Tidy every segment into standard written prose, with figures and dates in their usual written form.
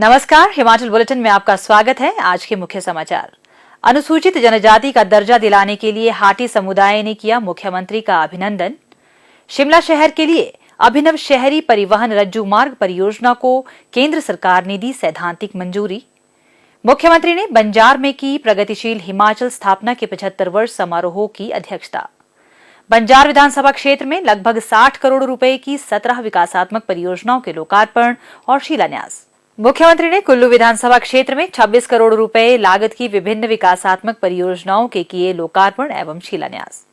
नमस्कार, हिमाचल बुलेटिन में आपका स्वागत है। आज के मुख्य समाचार। अनुसूचित जनजाति का दर्जा दिलाने के लिए हाटी समुदाय ने किया मुख्यमंत्री का अभिनंदन। शिमला शहर के लिए अभिनव शहरी परिवहन रज्जू मार्ग परियोजना को केंद्र सरकार ने दी सैद्धांतिक मंजूरी। मुख्यमंत्री ने बंजार में की प्रगतिशील हिमाचल स्थापना के 75 वर्ष समारोह की अध्यक्षता। बंजार विधानसभा क्षेत्र में लगभग 60 करोड़ रुपए की 17 विकासात्मक परियोजनाओं के लोकार्पण और शिलान्यास। मुख्यमंत्री ने कुल्लू विधानसभा क्षेत्र में 26 करोड़ रुपए लागत की विभिन्न विकासात्मक परियोजनाओं के किए लोकार्पण एवं शिलान्यास।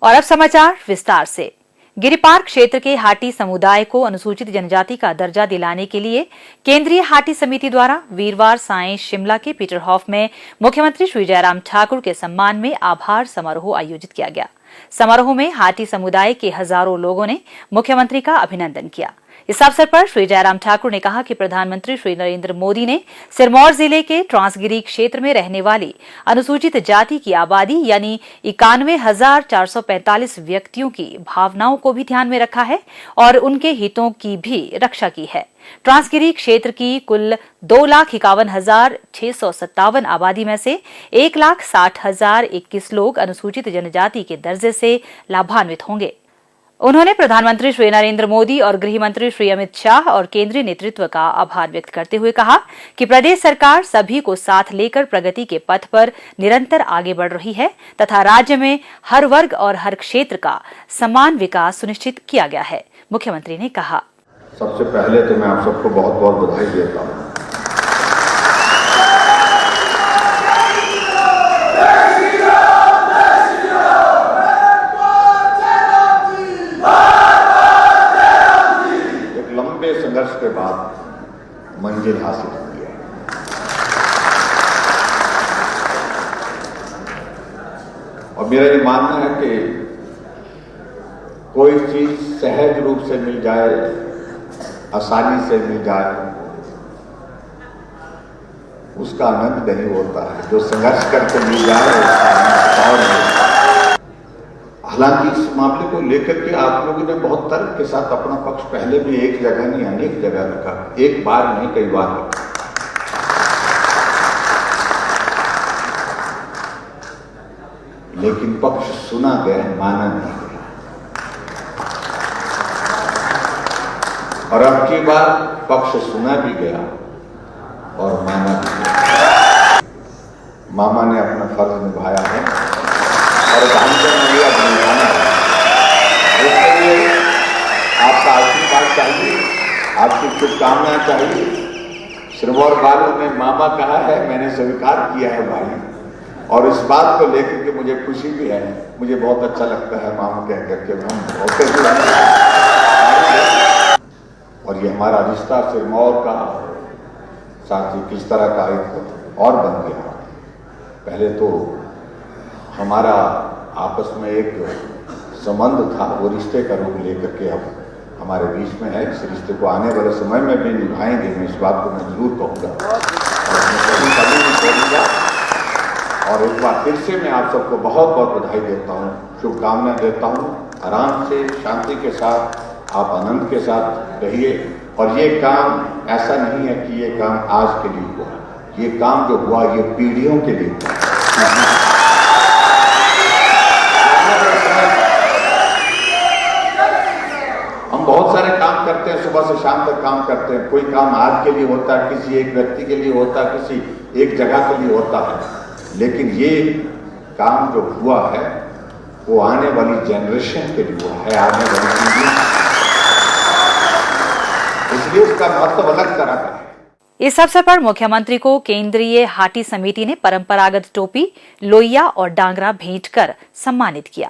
और अब समाचार विस्तार से। गिरिपार क्षेत्र के हाटी समुदाय को अनुसूचित जनजाति का दर्जा दिलाने के लिए केंद्रीय हाटी समिति द्वारा वीरवार सायं शिमला के पीटरहॉफ में मुख्यमंत्री श्री जयराम ठाकुर के सम्मान में आभार समारोह आयोजित किया गया। समारोह में हाटी समुदाय के हजारों लोगों ने मुख्यमंत्री का अभिनंदन किया। इस अवसर पर श्री जयराम ठाकुर ने कहा कि प्रधानमंत्री श्री नरेंद्र मोदी ने सिरमौर जिले के ट्रांसगिरी क्षेत्र में रहने वाली अनुसूचित जाति की आबादी यानी 91,445 व्यक्तियों की भावनाओं को भी ध्यान में रखा है और उनके हितों की भी रक्षा की है। ट्रांसगिरी क्षेत्र की कुल 2,51,657 आबादी में से 1,60,021 लोग अनुसूचित जनजाति के दर्जे से लाभान्वित होंगे। उन्होंने प्रधानमंत्री श्री नरेंद्र मोदी और गृह मंत्री श्री अमित शाह और केंद्रीय नेतृत्व का आभार व्यक्त करते हुए कहा कि प्रदेश सरकार सभी को साथ लेकर प्रगति के पथ पर निरंतर आगे बढ़ रही है तथा राज्य में हर वर्ग और हर क्षेत्र का समान विकास सुनिश्चित किया गया है। मुख्यमंत्री ने कहा, सबसे पहले तो मैं आप सबको बहुत बहुत बधाई देता हूँ। संघर्ष के बाद मंजिल हासिल की है। और मेरा ये मानना है कि कोई चीज सहज रूप से मिल जाए, आसानी से मिल जाए, उसका आनंद नहीं होता है। जो संघर्ष करके मिल जाए उसका आनंद और नहीं। हालांकि इस मामले को लेकर के आप लोगों ने बहुत तर्क के साथ अपना पक्ष पहले भी एक जगह नहीं अनेक जगह रखा, एक बार नहीं कई बार रखा। लेकिन पक्ष सुना गया, माना नहीं गया। और अब की बार पक्ष सुना भी गया और माना भी गया। मामा ने अपना फर्ज निभाया है और उसके लिए आपका आशीर्वाद चाहिए, आपकी शुभकामनाएं चाहिए। सिरमौर वालों ने मामा कहा है, मैंने स्वीकार किया है भाई, और इस बात को लेकर के मुझे खुशी भी है। मुझे बहुत अच्छा लगता है मामा कह करके हम और ये हमारा रिश्ता सिरमौर का साथ ही किस तरह का एक और बन गया। पहले तो हमारा आपस में एक संबंध था, वो रिश्ते का रूप लेकर के अब हमारे बीच में है। इस रिश्ते को आने वाले समय में भी निभाएंगे, मैं इस बात को मैं जरूर कहूँगा और एक बार फिर से मैं आप सबको बहुत बहुत बधाई देता हूँ, शुभकामनाएं देता हूँ। आराम से, शांति के साथ, आप आनंद के साथ रहिए। और ये काम ऐसा नहीं है कि ये काम आज के लिए हुआ, ये काम जो हुआ ये पीढ़ियों के लिए हुआ। बहुत सारे काम करते हैं, सुबह से शाम तक काम करते हैं। कोई काम आज के लिए होता है, किसी एक व्यक्ति के लिए होता है, किसी एक जगह के लिए होता है। लेकिन ये काम जो हुआ है वो आने वाली जनरेशन के लिए हुआ है, आने वाली पीढ़ी, इसलिए उसका महत्व अलग तरह का है। इस अवसर पर मुख्यमंत्री को केंद्रीय हाटी समिति ने परंपरागत टोपी, लोइया और डांगरा भेंट कर सम्मानित किया।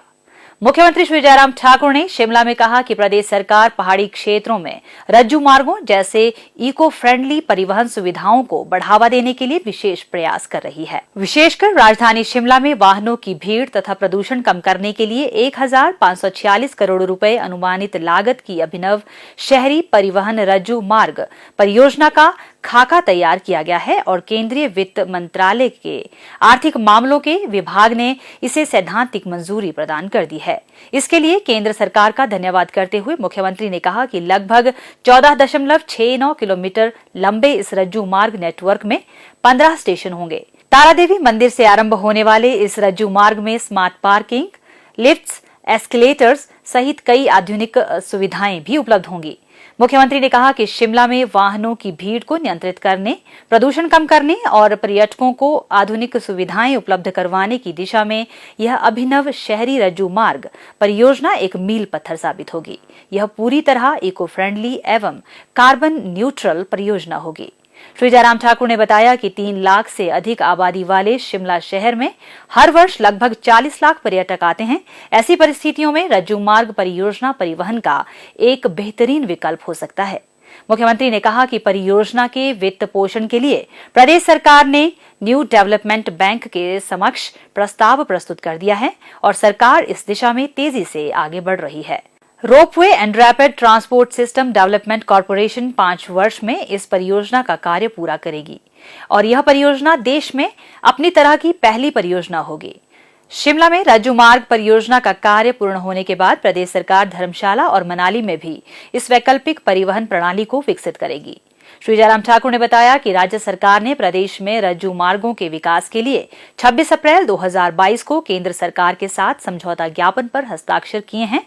मुख्यमंत्री श्री जयराम ठाकुर ने शिमला में कहा कि प्रदेश सरकार पहाड़ी क्षेत्रों में रज्जू मार्गों जैसे इको फ्रेंडली परिवहन सुविधाओं को बढ़ावा देने के लिए विशेष प्रयास कर रही है। विशेषकर राजधानी शिमला में वाहनों की भीड़ तथा प्रदूषण कम करने के लिए 1,546 करोड़ रुपए अनुमानित लागत की अभिनव शहरी परिवहन रज्जू मार्ग परियोजना का खाका तैयार किया गया है और केंद्रीय वित्त मंत्रालय के आर्थिक मामलों के विभाग ने इसे सैद्धांतिक मंजूरी प्रदान कर दी है। इसके लिए केंद्र सरकार का धन्यवाद करते हुए मुख्यमंत्री ने कहा कि लगभग 14.69 किलोमीटर लंबे इस रज्जू मार्ग नेटवर्क में 15 स्टेशन होंगे। तारादेवी मंदिर से आरंभ होने वाले इस रज्जू मार्ग में स्मार्ट पार्किंग, लिफ्ट्स, एस्केलेटर्स सहित कई आधुनिक सुविधाएं भी उपलब्ध होंगी। मुख्यमंत्री ने कहा कि शिमला में वाहनों की भीड़ को नियंत्रित करने, प्रदूषण कम करने और पर्यटकों को आधुनिक सुविधाएं उपलब्ध करवाने की दिशा में यह अभिनव शहरी रज्जू मार्ग परियोजना एक मील पत्थर साबित होगी। यह पूरी तरह इको फ्रेंडली एवं कार्बन न्यूट्रल परियोजना होगी। श्री जयराम ठाकुर ने बताया कि 3 लाख से अधिक आबादी वाले शिमला शहर में हर वर्ष लगभग 40 लाख पर्यटक आते हैं। ऐसी परिस्थितियों में रज्जू मार्ग परियोजना परिवहन का एक बेहतरीन विकल्प हो सकता है। मुख्यमंत्री ने कहा कि परियोजना के वित्त पोषण के लिए प्रदेश सरकार ने न्यू डेवलपमेंट बैंक के समक्ष प्रस्ताव प्रस्तुत कर दिया है और सरकार इस दिशा में तेजी से आगे बढ़ रही है। Ropeway and rapid transport system development corporation 5 वर्ष में इस परियोजना का कार्य पूरा करेगी और यह परियोजना देश में अपनी तरह की पहली परियोजना होगी। शिमला में रज्जू मार्ग परियोजना का कार्य पूर्ण होने के बाद प्रदेश सरकार धर्मशाला और मनाली में भी इस वैकल्पिक परिवहन प्रणाली को विकसित करेगी। श्री जयराम ठाकुर ने बताया कि राज्य सरकार ने प्रदेश में रज्जू मार्गों के विकास के लिए 26 अप्रैल 2022 को केंद्र सरकार के साथ समझौता ज्ञापन पर हस्ताक्षर किए हैं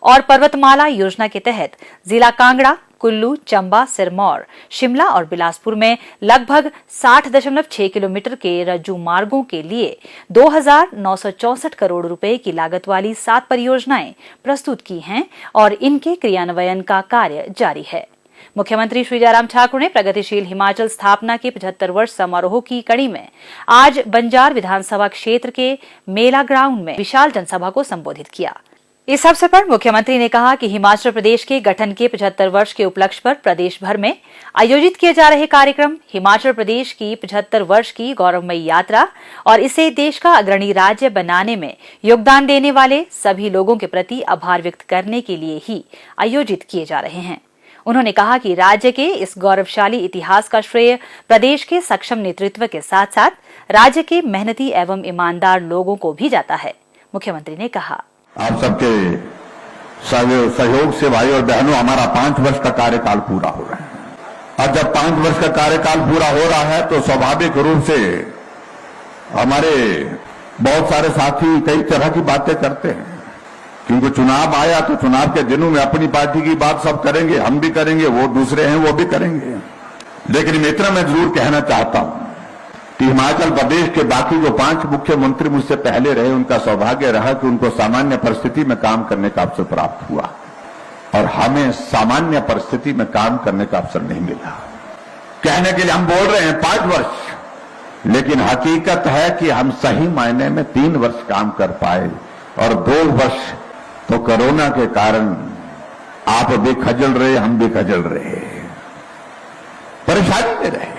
और पर्वतमाला योजना के तहत जिला कांगड़ा, कुल्लू, चंबा, सिरमौर, शिमला और बिलासपुर में लगभग 60.6 किलोमीटर के रज्जू मार्गों के लिए 2,964 करोड़ रुपए की लागत वाली 7 परियोजनाएं प्रस्तुत की हैं और इनके क्रियान्वयन का कार्य जारी है। मुख्यमंत्री श्री जयराम ठाकुर ने प्रगतिशील हिमाचल स्थापना के 75 वर्ष समारोह की कड़ी में आज बंजार विधानसभा क्षेत्र के मेला ग्राउंड में विशाल जनसभा को संबोधित किया। इस अवसर पर मुख्यमंत्री ने कहा कि हिमाचल प्रदेश के गठन के 75 वर्ष के उपलक्ष्य पर प्रदेश भर में आयोजित किए जा रहे कार्यक्रम हिमाचल प्रदेश की 75 वर्ष की गौरवमयी यात्रा और इसे देश का अग्रणी राज्य बनाने में योगदान देने वाले सभी लोगों के प्रति आभार व्यक्त करने के लिए ही आयोजित किए जा रहे हैं। उन्होंने कहा कि राज्य के इस गौरवशाली इतिहास का श्रेय प्रदेश के सक्षम नेतृत्व के साथ साथ राज्य के मेहनती एवं ईमानदार लोगों को भी जाता है। मुख्यमंत्री ने कहा, आप सबके सहयोग से भाई और बहनों हमारा 5 वर्ष का कार्यकाल पूरा हो रहा है और जब 5 वर्ष का कार्यकाल पूरा हो रहा है तो स्वाभाविक रूप से हमारे बहुत सारे साथी कई तरह की बातें करते हैं, क्योंकि चुनाव आया तो चुनाव के दिनों में अपनी पार्टी की बात सब करेंगे, हम भी करेंगे, वो दूसरे हैं वो भी करेंगे। लेकिन इतना मैं जरूर कहना चाहता हूं कि हिमाचल प्रदेश के बाकी जो 5 मुख्यमंत्री मुझसे पहले रहे उनका सौभाग्य रहा कि उनको सामान्य परिस्थिति में काम करने का अवसर प्राप्त हुआ और हमें सामान्य परिस्थिति में काम करने का अवसर नहीं मिला। कहने के लिए हम बोल रहे हैं 5 वर्ष, लेकिन हकीकत है कि हम सही मायने में 3 वर्ष काम कर पाए और 2 वर्ष तो कोरोना के कारण आप भी खजल रहे, हम भी खजल रहे, परेशानी में रहे।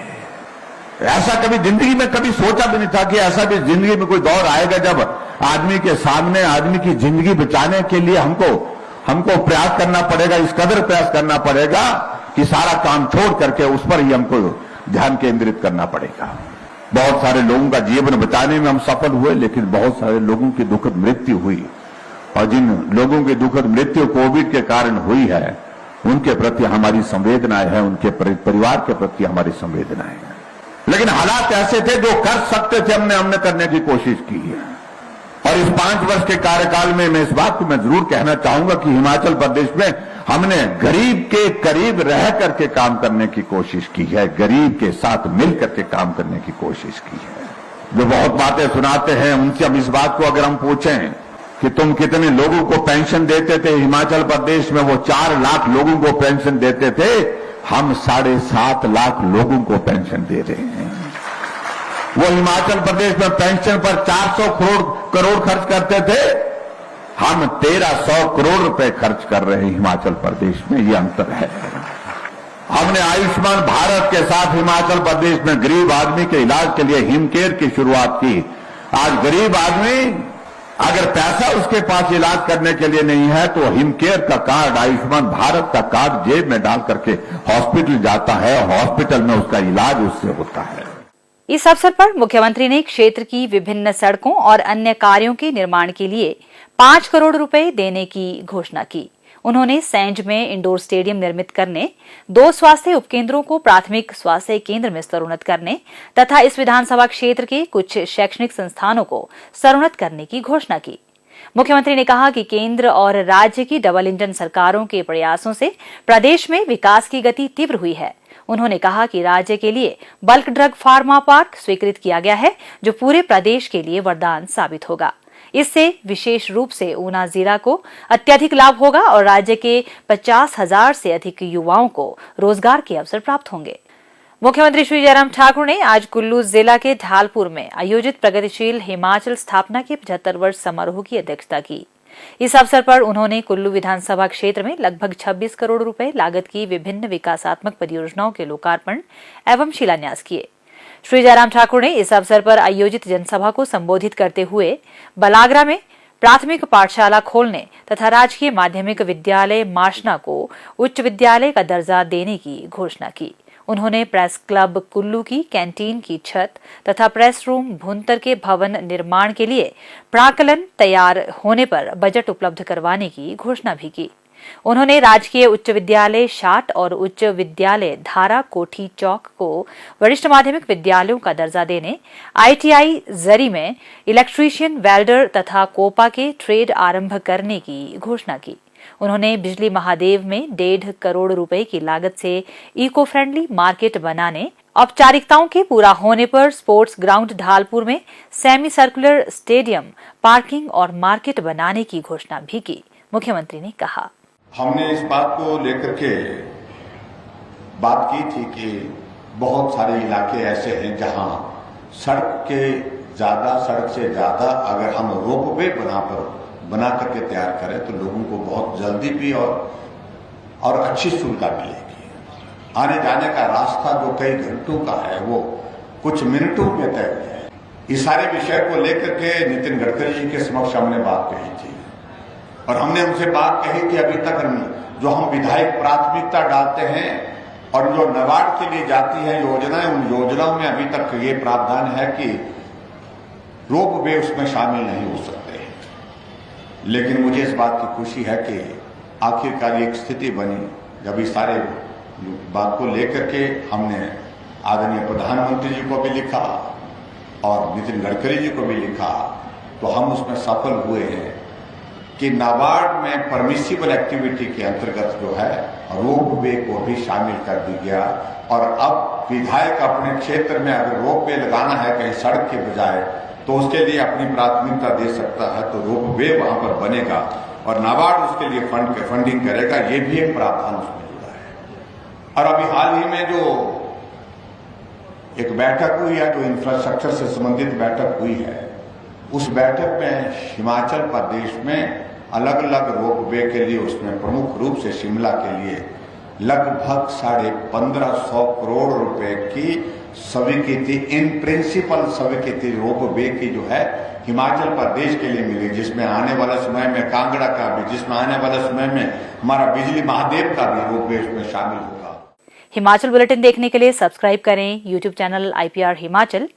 ऐसा कभी जिंदगी में कभी सोचा भी नहीं था कि ऐसा भी जिंदगी में कोई दौर आएगा जब आदमी के सामने आदमी की जिंदगी बचाने के लिए हमको प्रयास करना पड़ेगा, इस कदर प्रयास करना पड़ेगा कि सारा काम छोड़ करके उस पर ही हमको ध्यान केंद्रित करना पड़ेगा। बहुत सारे लोगों का जीवन बचाने में हम सफल हुए, लेकिन बहुत सारे लोगों की दुखद मृत्यु हुई और जिन लोगों की दुखद मृत्यु कोविड के कारण हुई है उनके प्रति हमारी संवेदनाएं हैं, उनके परिवार के प्रति हमारी संवेदनाएं हैं। लेकिन हालात ऐसे थे जो कर सकते थे हमने करने की कोशिश की है और इस 5 वर्ष के कार्यकाल में मैं इस बात को मैं जरूर कहना चाहूंगा कि हिमाचल प्रदेश में हमने गरीब के करीब रह करके काम करने की कोशिश की है, गरीब के साथ मिल करके काम करने की कोशिश की है। जो बहुत बातें सुनाते हैं उनसे हम इस बात को अगर हम पूछें कि तुम कितने लोगों को पेंशन देते थे हिमाचल प्रदेश में, वो 4 लाख लोगों को पेंशन देते थे, हम 7.5 लाख लोगों को पेंशन दे रहे हैं। वो हिमाचल प्रदेश में पेंशन पर 400 करोड़ खर्च करते थे, हम 1300 करोड़ रुपए खर्च कर रहे हैं हिमाचल प्रदेश में, ये अंतर है। हमने आयुष्मान भारत के साथ हिमाचल प्रदेश में गरीब आदमी के इलाज के लिए हिमकेयर की शुरुआत की। आज गरीब आदमी अगर पैसा उसके पास इलाज करने के लिए नहीं है तो हिमकेयर का कार्ड, आयुष्मान भारत का कार्ड जेब में डाल करके हॉस्पिटल जाता है, हॉस्पिटल में उसका इलाज उससे होता है। इस अवसर पर मुख्यमंत्री ने क्षेत्र की विभिन्न सड़कों और अन्य कार्यों के निर्माण के लिए 5 करोड़ रुपए देने की घोषणा की। उन्होंने सैंज में इंडोर स्टेडियम निर्मित करने, 2 स्वास्थ्य उपकेंद्रों को प्राथमिक स्वास्थ्य केंद्र में स्तरोन्नत करने तथा इस विधानसभा क्षेत्र के कुछ शैक्षणिक संस्थानों को स्तरोन्नत करने की घोषणा की। मुख्यमंत्री ने कहा कि केंद्र और राज्य की डबल इंजन सरकारों के प्रयासों से प्रदेश में विकास की गति तीव्र हुई है। उन्होंने कहा कि राज्य के लिए बल्क ड्रग फार्मा पार्क स्वीकृत किया गया है, जो पूरे प्रदेश के लिए वरदान साबित होगा। इससे विशेष रूप से ऊना जिला को अत्यधिक लाभ होगा और राज्य के 50,000 से अधिक युवाओं को रोजगार के अवसर प्राप्त होंगे। मुख्यमंत्री श्री जयराम ठाकुर ने आज कुल्लू जिला के ढालपुर में आयोजित प्रगतिशील हिमाचल स्थापना के 75 वर्ष समारोह की अध्यक्षता की। इस अवसर पर उन्होंने कुल्लू विधानसभा क्षेत्र में लगभग 26 करोड़ रुपए लागत की विभिन्न विकासात्मक परियोजनाओं के लोकार्पण एवं शिलान्यास किए। श्री जयराम ठाकुर ने इस अवसर पर आयोजित जनसभा को संबोधित करते हुए बलागरा में प्राथमिक पाठशाला खोलने तथा राजकीय माध्यमिक विद्यालय माशना को उच्च विद्यालय का दर्जा देने की घोषणा की। उन्होंने प्रेस क्लब कुल्लू की कैंटीन की छत तथा प्रेस रूम भुंतर के भवन निर्माण के लिए प्राक्कलन तैयार होने पर बजट उपलब्ध करवाने की घोषणा भी की। उन्होंने राजकीय उच्च विद्यालय शाट और उच्च विद्यालय धारा कोठी चौक को वरिष्ठ माध्यमिक विद्यालयों का दर्जा देने, ITI जरी में इलेक्ट्रीशियन, वेल्डर तथा कोपा के ट्रेड आरंभ करने की घोषणा की। उन्होंने बिजली महादेव में 1.5 करोड़ रुपए की लागत से इको फ्रेंडली मार्केट बनाने, औपचारिकताओं के पूरा होने पर स्पोर्ट्स ग्राउंड ढालपुर में सेमी सर्कुलर स्टेडियम, पार्किंग और मार्केट बनाने की घोषणा भी की। मुख्यमंत्री ने कहा, हमने इस बात को लेकर के बात की थी कि बहुत सारे इलाके ऐसे हैं जहां सड़क से ज्यादा अगर हम रोपवे बना करके तैयार करें तो लोगों को बहुत जल्दी भी और अच्छी सुविधा मिलेगी। आने जाने का रास्ता जो कई घंटों का है वो कुछ मिनटों में तय हो जाए। इस सारे विषय को लेकर के नितिन गडकरी जी के समक्ष हमने बात कही थी और हमने उनसे बात कही कि अभी तक जो हम विधायक प्राथमिकता डालते हैं और जो नाबार्ड के लिए जाती है योजनाएं, उन योजनाओं में अभी तक ये प्रावधान है कि रोपवे उसमें शामिल नहीं हो सकते हैं। लेकिन मुझे इस बात की खुशी है कि आखिरकार एक स्थिति बनी जब इस सारे बात को लेकर के हमने आदरणीय प्रधानमंत्री जी को भी लिखा और नितिन गडकरी जी को भी लिखा, तो हम उसमें सफल हुए हैं कि नाबार्ड में परमिसिबल एक्टिविटी के अंतर्गत जो है रोपवे को भी शामिल कर दिया गया और अब विधायक अपने क्षेत्र में अगर रोपवे लगाना है कहीं सड़क के बजाय तो उसके लिए अपनी प्राथमिकता दे सकता है, तो रोपवे वहां पर बनेगा और नाबार्ड उसके लिए फंडिंग करेगा। ये भी एक प्रावधान उसमें जुड़ा है। और अभी हाल ही में जो एक बैठक हुई है, जो इंफ्रास्ट्रक्चर से संबंधित बैठक हुई है, उस बैठक में हिमाचल प्रदेश में अलग अलग रोपवे के लिए उसमें प्रमुख रूप से शिमला के लिए लगभग 1550 करोड़ रुपए की स्वीकृति, इन प्रिंसिपल स्वीकृति रोपवे की जो है हिमाचल प्रदेश के लिए मिली, जिसमें आने वाला समय में कांगड़ा का भी, जिसमें आने वाला समय में हमारा बिजली महादेव का भी रोपवे इसमें शामिल होगा। हिमाचल बुलेटिन देखने के लिए सब्सक्राइब करें YouTube channel IPR Himachal,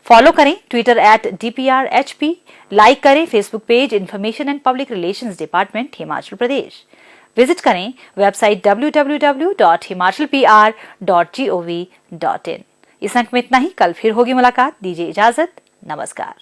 follow करें ट्विटर @DPRHP, लाइक करें Facebook page information and public relations department Himachal Pradesh, visit करें वेबसाइट www.himachalpr.gov.in। इस अंक में इतना ही। कल फिर होगी मुलाकात। दीजिए इजाजत। नमस्कार।